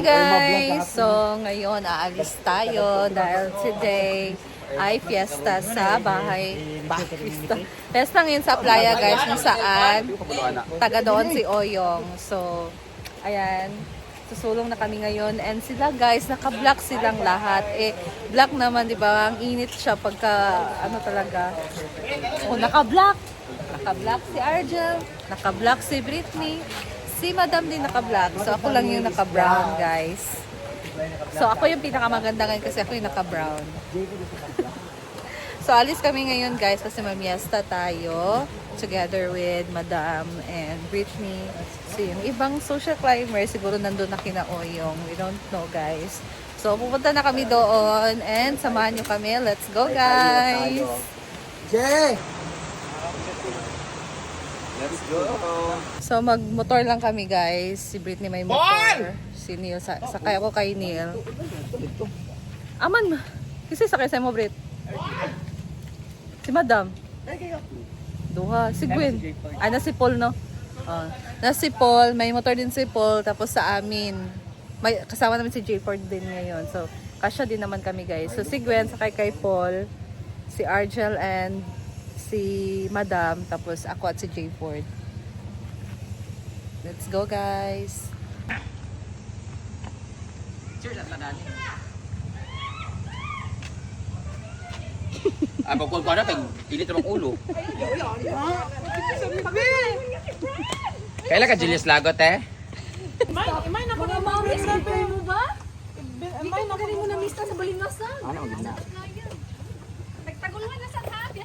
Guys, so ngayon aalis tayo dahil today ay fiesta sa bahay. Fiesta ngayon sa playa guys, kung saan taga doon si Oyong. So, ayan, susulong na kami ngayon and sila guys, naka-black silang lahat. Black naman, di ba? Ang init siya pagka, ano talaga. Oh, naka-black. Naka-black si Argel, naka-black si Britney. Si Madam din naka-black. So, ako lang yung naka-brown, guys. So, ako yung pinakamaganda ngayon kasi ako yung naka-brown. So, alis kami ngayon, guys, kasi mamiesta tayo together with Madam and Britney. So, yung ibang social climber, siguro nandun na kina Oyong. We don't know, guys. So, pupunta na kami doon and samahan nyo kami. Let's go, guys! Jay! Let's go! So, mag-motor lang kami, guys. Si Britney may motor. Si Neil, sakay ako kay Neil. Aman, kasi sakay sa mo, Brit. Si Madam. Duha. Si Gwen. Ay, na si Paul, no? Na si Paul. May motor din si Paul. Tapos sa amin. May, kasama namin si J4 din ngayon. So, kasya din naman kami, guys. So, si Gwen, sakay kay Paul. Si Argel and si Madam, tapos ako at si J Ford. Let's go, guys. Cheers at tanan. Pagkuhan ko na, init namang ulo. Kailan ka Julius Lagot Imay na ko na maulis na mo ba? Imay na ko mo na mista sa balinasan. Ano ang Nagtagulungan na sa habi.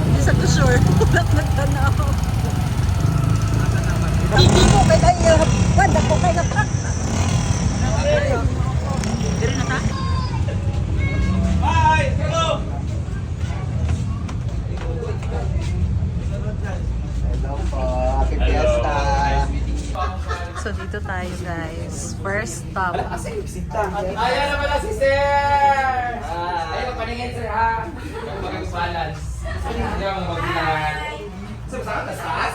Hindi sa ko sure. Walang nagtanaw. Hindi ko kay tayo. Wala ko kay napak. Diri na ta? Bye! Hello! Hello po. Happy Fiesta. So, dito tayo, guys. First stop. Ayan naman na si Sir! Ay, magpaningin Sir ha! Mag-balance. Hindi ako mag-balance. Sir, saan ka taas?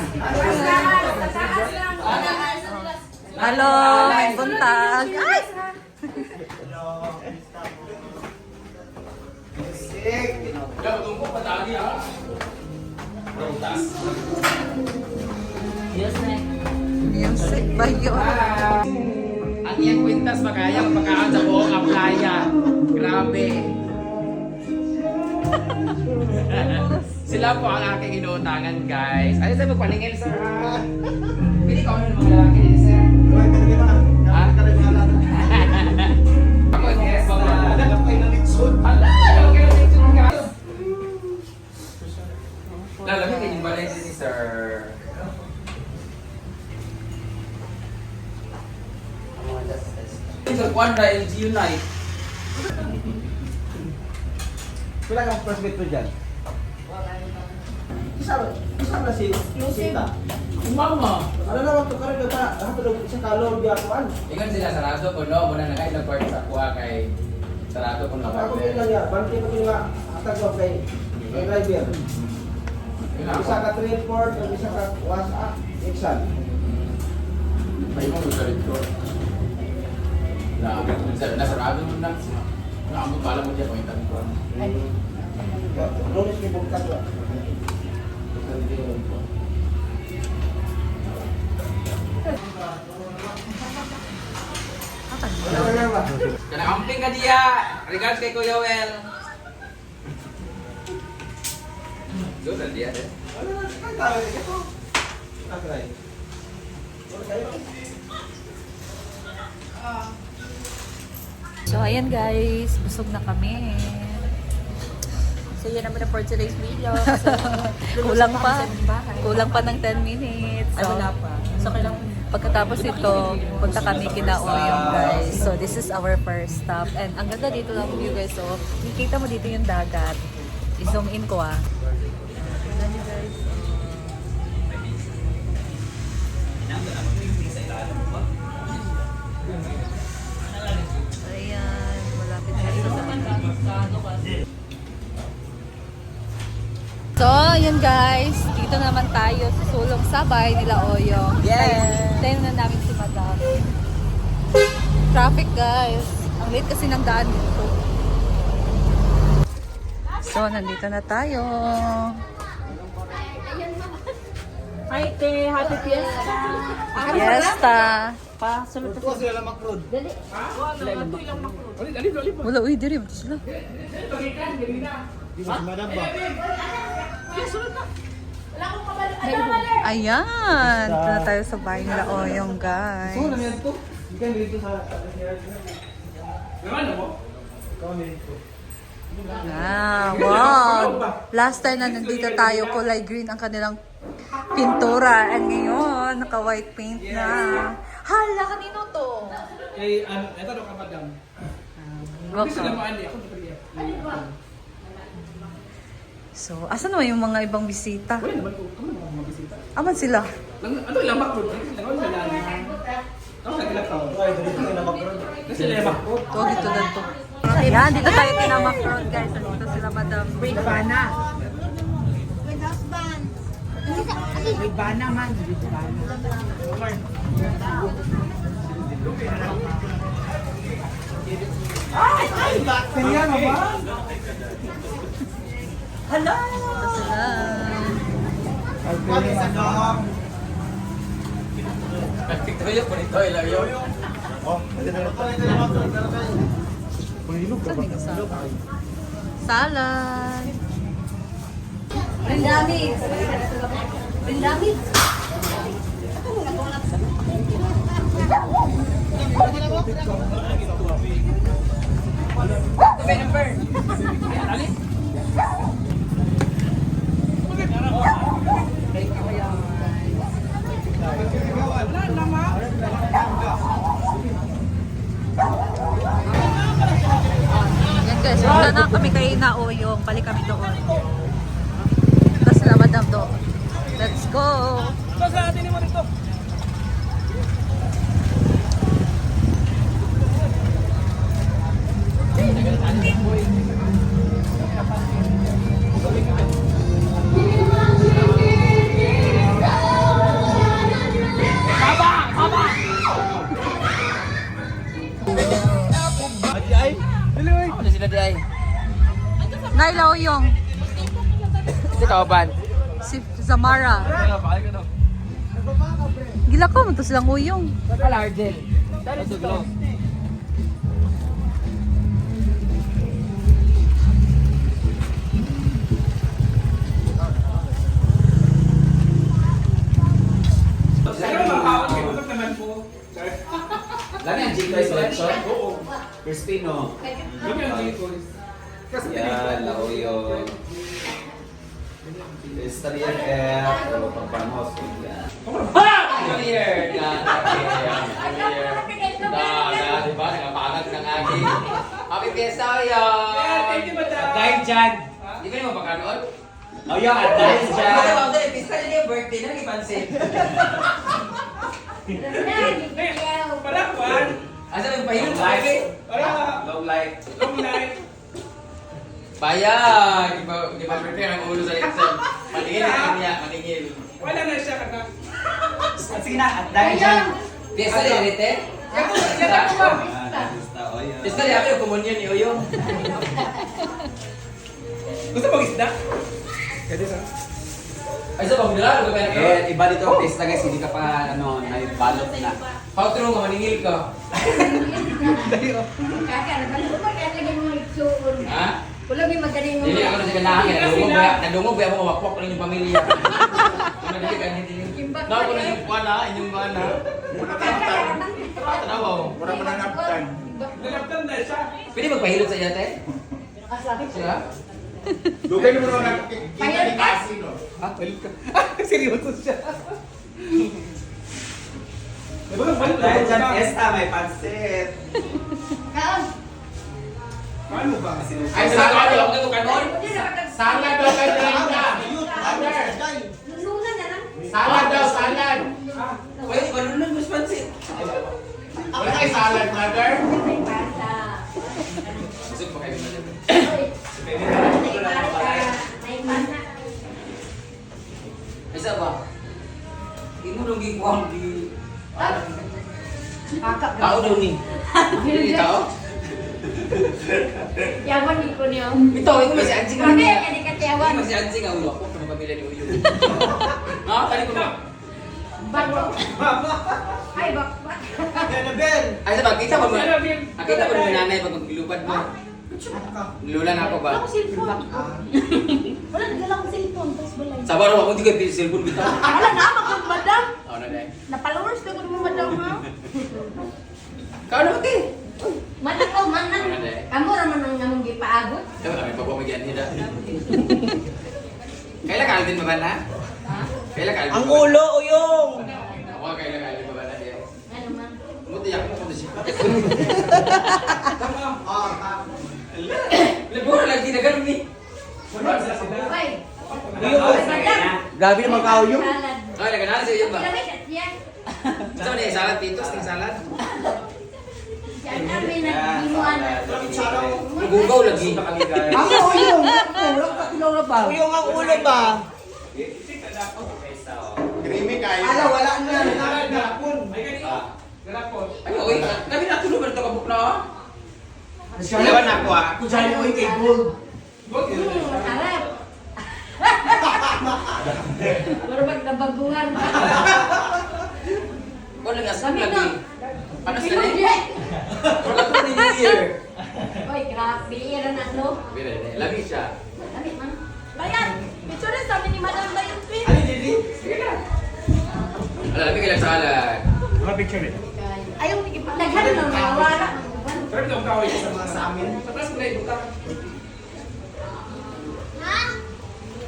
Hello! May buntag. Ay! Wala, matungkok pa tagi ha? Prutas. Music ba yun? Ang iyang kwintas makaya magpakaon sa buong playa. Grabe. Sila po ang aking inuutangan, guys. Ano sa'yo magpaningin, sir, ha? Pili ka ano ng mga lalaki, sir? Ha? Ako, yes, mga lalaki kayo ng litsod. Hala! Lalaki kayo ng litsod, guys. Lalaki kayo yung balay si sir. Sa Quadra LG Unite. Wala kang first meet mo dyan. Isa na si Sita. Umama! Ano naman ito ka rin na nakatulog sa kalor di ako an. Ingon sila sarado ko no, muna na kayo nag-park sa kuha kay sarado ko na Ako park. din lang yan. Bante ko din nga atag ko kay driver. Isa ka transport, isa ka WhatsApp, Exxon. May mo gusto rito. Nasarado mo na. Naamot pala mo dyan, pointan ko. Lunes ni Bugkat ba? Kana amping ka diya. Regards kay Kuya Wel. Doon na diya eh. So, ayan guys. Busog na kami. So yan naman na for today's video. Kulang pa. Kulang pa ng 10 minutes. Ay, wala pa. So kailangan Pagkatapos ito, punta kami kina Oyong, guys. So, this is our first stop. And ang ganda dito ng view, guys. So, nakikita mo dito yung dagat. I-zoom in ko, ah. Tignan niyo, guys. Ayan, malapit na sa dagat. ngayon guys, dito naman tayo sa sulong sabay nila Oyong. Yes. Tayo na namin si Madam. Traffic guys. Ang late kasi ng daan dito. So, nandito na tayo. Hi, te. Happy Fiesta. Fiesta. Pa, sunod na. Wala, uy, diri. Ba't sila? Ayan. Dito na tayo sa bahay nila Oyong guys. So, naman to. Hindi ka dito sa... Ah, wow. Last time na nandito tayo, kulay green ang kanilang pintura. And ngayon, naka-white paint na. Hala, kanino to? Eh, ano, ito ka, madam. Welcome. So, asan naman yung mga ibang bisita? Wala naman ko, kamo mga bisita. Aman sila? Ano lamak ko? Ano lalang? Ano nagilak tao? Ay, dito na lamak ko. Kasi lamak ko. Ito, dito na to. Ayan, dito tayo kina Macron guys. Dito sila Madam. With Bana. With Bana man. With Bana. Kaya na ba? Hello! Dito sila. Nagtiktoyo po nito, ilayo. Saan yung salad? Salad. Bendamit. Bendamit. Yan guys, wala na kami kay Naoyong. Balik kami doon. Tapos sila Madam doon. Let's go! Ano sila di ay? Naila Oyong. Hindi ka ban. Si Zamara. Gila ko mo to silang Oyong. Kalarden. Dali sa glow. Lami ang G-Toy selection? Oo. Crispino. Yan, lauyo. Estaria F. O pagpangos. Come here! Diba? Nakapangat ng aking. Happy Fiesta kayo! Thank you, madam. Dahil dyan. Di ba naman pakanood? Oh, yun. At dahil dyan. Pista niya yung birthday na ipansin. Para kuan. Asa yung pahilot lagi? Para Long life. long night. Bayan! Di ba prepare ang ulo sa exam? Maningil na niya, maningil. Wala na siya kana. Sige na, at dahil dyan. Fiesta rin, Rite? Yan ako ba? Fiesta rin, ako yung komunyon ni Uyong. Gusto mo isda? Pwede sa. Ay, sa bang nila? Ano ba Eh, iba dito ang pista guys, hindi ka pa ano, naibalot na. How true nga, maningil ka. Ha? Wala may magaling Dili ako na sa ganahan. Nadungog ba ako mawakwak ko lang yung pamilya. Ano dili ka hindi. Na ako na yung kuwan ha, inyong kuwan ha. Tanawaw. Nalaptan na siya. Pwede magpahilot sa iya, te? Siya? Dugay mo naman kita ni Casino. Ha? Seryoso siya. Dahil dyan, Fiesta, may pansit. Paano ba? Ay, salad daw ka kanon? Salad daw kay Brenda. Salad daw, salad. Pwede ba nun mas pansit? Wala kay salad, mother? Busog pa kayo na dyan. Isa ba? Imo dong gikuang di... Tao daw ni. Hindi tao? Yawan ni ko niyo. Ito, ito masih anjing. Grabe, kani katiyawan. Ito masih anjing ang ulo. Ako sa pamilya ni Uyo. Ha? Kali ko na. Bago. Ay, bak. Annabelle! Ay, sa bagay, kita ba mo? Nakita ba mo nanay pag ilupad mo? Lula na ako ba? Wala ko cellphone. Wala, nagdala ko cellphone. Tapos balay. Sabar ako, hindi ka cellphone kita. Wala na, magkag madam. Oo na dahil. Na-followers ka ko mo madam ha. Kau na pati. Manan ko, manan. Kamu raman ang namong gipaabot. Sabi kami, pagpapagyan nila. Kailan ka din ba na? Kailan ka Ang ulo, uyong! Ako kailan ka din ba na? Ano man? Muti ako kung siya. Oh, Lebur lagi na ganun ni. Ay. Gabi naman ka, uyong. Salad. Ay, naganahan siya yun ba? Grabe ka tiyan. Saan na yung salad? Pitos, ting salad? Yan kami naghimuan. Gugaw lagi. Ang uyong! Uyong ang ulo ba? Creamy kayo. Ala, wala na. Nakapon. Ay, oy, kami natulog ba ito kabukla? Ewan ako ah. Kung saan mo kay Gold. Masarap. Pero magkabagungan. Kau nag-asam lagi. Panas na Pinod ni. eh. Kau lang ko ni New Year. Oy, grabe. Yan na, no? Bira, lagi siya. Dami man. Bayan. Picture na sabi ni Madam Bayan Pin. Sige na. Ala, lagi kailang salad. Ayaw, naghan na mawala. Pero itong kaway sa mga sa amin. Patas mo na yung buka. Ha?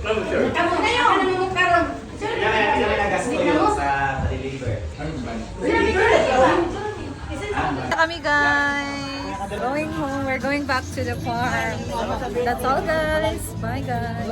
Ano sure? Kamu kayo, ano mo karon? Sir, Nagasto yun sa deliver. Kami guys. Going home. We're going back to the farm. That's all guys. Bye guys.